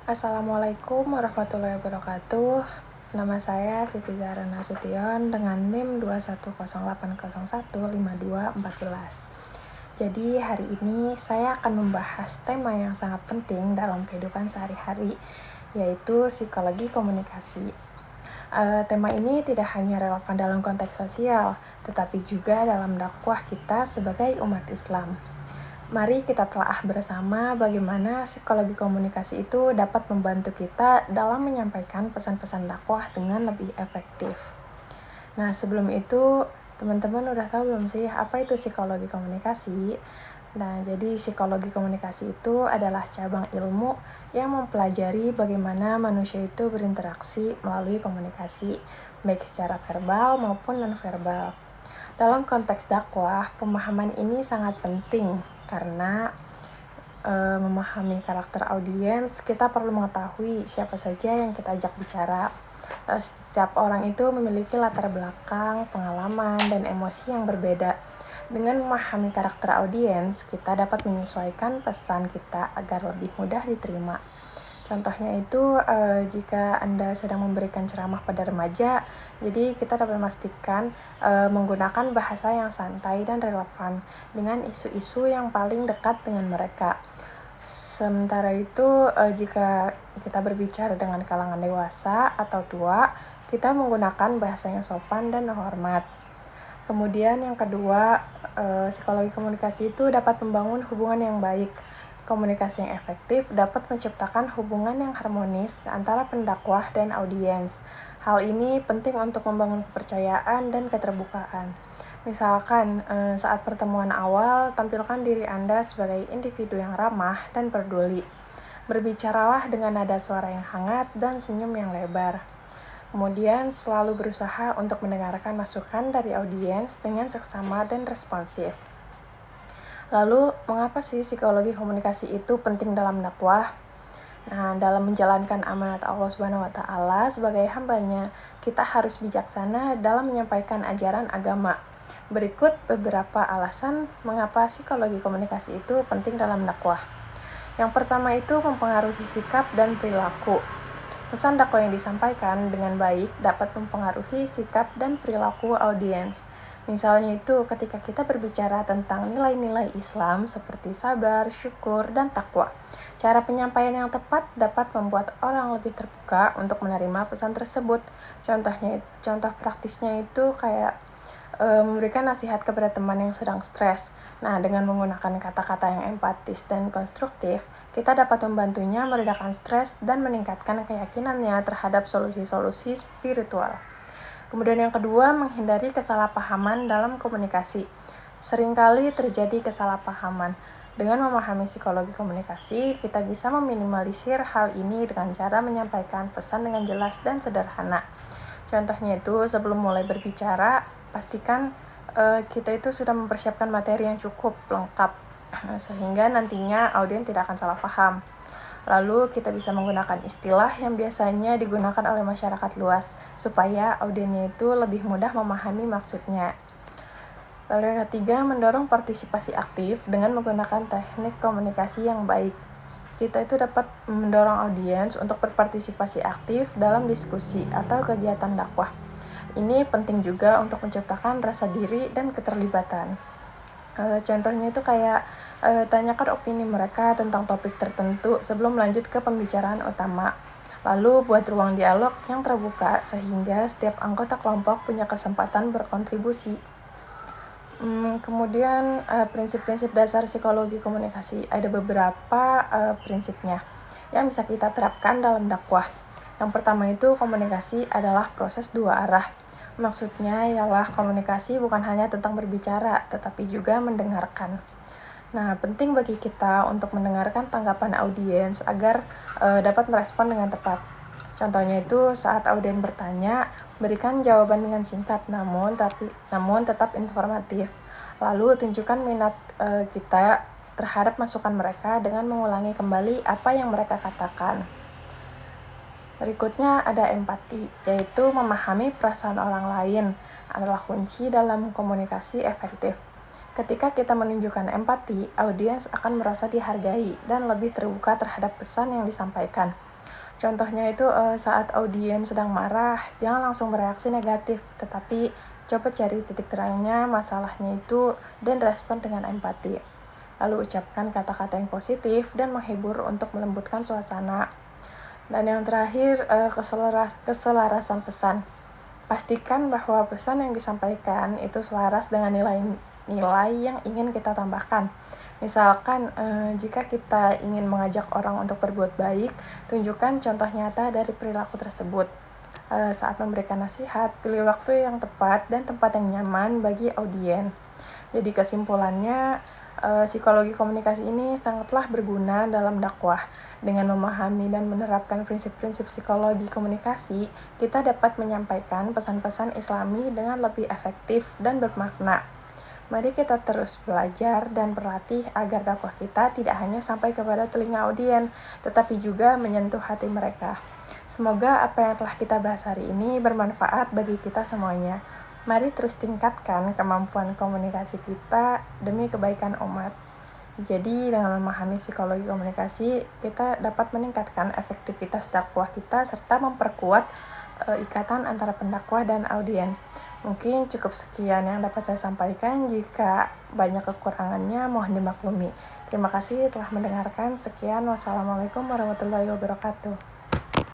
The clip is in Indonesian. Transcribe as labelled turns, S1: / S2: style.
S1: Assalamualaikum warahmatullahi wabarakatuh. Nama saya Siti Zahra Nasution dengan NIM 21080015214. Jadi hari ini saya akan membahas tema yang sangat penting dalam kehidupan sehari-hari, yaitu psikologi komunikasi. Tema ini tidak hanya relevan dalam konteks sosial, tetapi juga dalam dakwah kita sebagai umat Islam. Mari kita telaah bersama bagaimana psikologi komunikasi itu dapat membantu kita dalam menyampaikan pesan-pesan dakwah dengan lebih efektif. Nah, sebelum itu, teman-teman udah tahu belum sih apa itu psikologi komunikasi? Nah, jadi psikologi komunikasi itu adalah cabang ilmu yang mempelajari bagaimana manusia itu berinteraksi melalui komunikasi, baik secara verbal maupun non-verbal. Dalam konteks dakwah, pemahaman ini sangat penting karena memahami karakter audiens, kita perlu mengetahui siapa saja yang kita ajak bicara. Setiap orang itu memiliki latar belakang, pengalaman, dan emosi yang berbeda. Dengan memahami karakter audiens, kita dapat menyesuaikan pesan kita agar lebih mudah diterima. Contohnya itu jika Anda sedang memberikan ceramah pada remaja, jadi kita dapat memastikan menggunakan bahasa yang santai dan relevan dengan isu-isu yang paling dekat dengan mereka. Sementara itu jika kita berbicara dengan kalangan dewasa atau tua, kita menggunakan bahasa yang sopan dan hormat. Kemudian yang kedua, psikologi komunikasi itu dapat membangun hubungan yang baik. Komunikasi yang efektif dapat menciptakan hubungan yang harmonis antara pendakwah dan audiens. Hal ini penting untuk membangun kepercayaan dan keterbukaan. Misalkan, saat pertemuan awal, tampilkan diri Anda sebagai individu yang ramah dan peduli. Berbicaralah dengan nada suara yang hangat dan senyum yang lebar. Kemudian, selalu berusaha untuk mendengarkan masukan dari audiens dengan seksama dan responsif. Lalu, mengapa sih psikologi komunikasi itu penting dalam dakwah? Nah, dalam menjalankan amanat Allah SWT sebagai hambanya, kita harus bijaksana dalam menyampaikan ajaran agama. Berikut beberapa alasan mengapa psikologi komunikasi itu penting dalam dakwah. Yang pertama itu mempengaruhi sikap dan perilaku. Pesan dakwah yang disampaikan dengan baik dapat mempengaruhi sikap dan perilaku audiens. Misalnya itu ketika kita berbicara tentang nilai-nilai Islam seperti sabar, syukur, dan takwa. Cara penyampaian yang tepat dapat membuat orang lebih terbuka untuk menerima pesan tersebut. Contoh praktisnya itu kayak memberikan nasihat kepada teman yang sedang stres. Nah, dengan menggunakan kata-kata yang empatis dan konstruktif, kita dapat membantunya meredakan stres dan meningkatkan keyakinannya terhadap solusi-solusi spiritual. Kemudian yang kedua, menghindari kesalahpahaman dalam komunikasi. Seringkali terjadi kesalahpahaman. Dengan memahami psikologi komunikasi, kita bisa meminimalisir hal ini dengan cara menyampaikan pesan dengan jelas dan sederhana. Contohnya itu, sebelum mulai berbicara, pastikan kita itu sudah mempersiapkan materi yang cukup lengkap, sehingga nantinya audiens tidak akan salah paham. Lalu kita bisa menggunakan istilah yang biasanya digunakan oleh masyarakat luas, supaya audiensnya itu lebih mudah memahami maksudnya. Lalu yang ketiga, mendorong partisipasi aktif dengan menggunakan teknik komunikasi yang baik. Kita itu dapat mendorong audiens untuk berpartisipasi aktif dalam diskusi atau kegiatan dakwah. Ini penting juga untuk menciptakan rasa diri dan keterlibatan. Contohnya itu kayak tanyakan opini mereka tentang topik tertentu sebelum lanjut ke pembicaraan utama. Lalu buat ruang dialog yang terbuka sehingga setiap anggota kelompok punya kesempatan berkontribusi. Kemudian prinsip-prinsip dasar psikologi komunikasi. Ada beberapa prinsipnya yang bisa kita terapkan dalam dakwah. Yang pertama itu komunikasi adalah proses dua arah. Maksudnya ialah komunikasi bukan hanya tentang berbicara, tetapi juga mendengarkan. Nah, penting bagi kita untuk mendengarkan tanggapan audiens agar dapat merespon dengan tepat. Contohnya itu saat audiens bertanya, berikan jawaban dengan singkat namun tetap informatif. Lalu tunjukkan minat kita terhadap masukan mereka dengan mengulangi kembali apa yang mereka katakan. Berikutnya ada empati, yaitu memahami perasaan orang lain adalah kunci dalam komunikasi efektif. Ketika kita menunjukkan empati, audiens akan merasa dihargai dan lebih terbuka terhadap pesan yang disampaikan. Contohnya itu saat audiens sedang marah, jangan langsung bereaksi negatif, tetapi coba cari titik terangnya masalahnya itu dan respon dengan empati. Lalu ucapkan kata-kata yang positif dan menghibur untuk melembutkan suasana. Dan yang terakhir, keselarasan pesan. Pastikan bahwa pesan yang disampaikan itu selaras dengan nilai-nilai yang ingin kita tambahkan. Misalkan, jika kita ingin mengajak orang untuk berbuat baik, tunjukkan contoh nyata dari perilaku tersebut. Saat memberikan nasihat, pilih waktu yang tepat dan tempat yang nyaman bagi audiens. Jadi kesimpulannya, psikologi komunikasi ini sangatlah berguna dalam dakwah. Dengan memahami dan menerapkan prinsip-prinsip psikologi komunikasi, kita dapat menyampaikan pesan-pesan Islami dengan lebih efektif dan bermakna. Mari kita terus belajar dan berlatih agar dakwah kita tidak hanya sampai kepada telinga audiens, tetapi juga menyentuh hati mereka. Semoga apa yang telah kita bahas hari ini bermanfaat bagi kita semuanya. Mari terus tingkatkan kemampuan komunikasi kita demi kebaikan umat. Jadi dengan memahami psikologi komunikasi, kita dapat meningkatkan efektivitas dakwah kita serta memperkuat ikatan antara pendakwah dan audiens. Mungkin cukup sekian yang dapat saya sampaikan. Jika banyak kekurangannya, mohon dimaklumi. Terima kasih telah mendengarkan. Sekian, wassalamualaikum warahmatullahi wabarakatuh.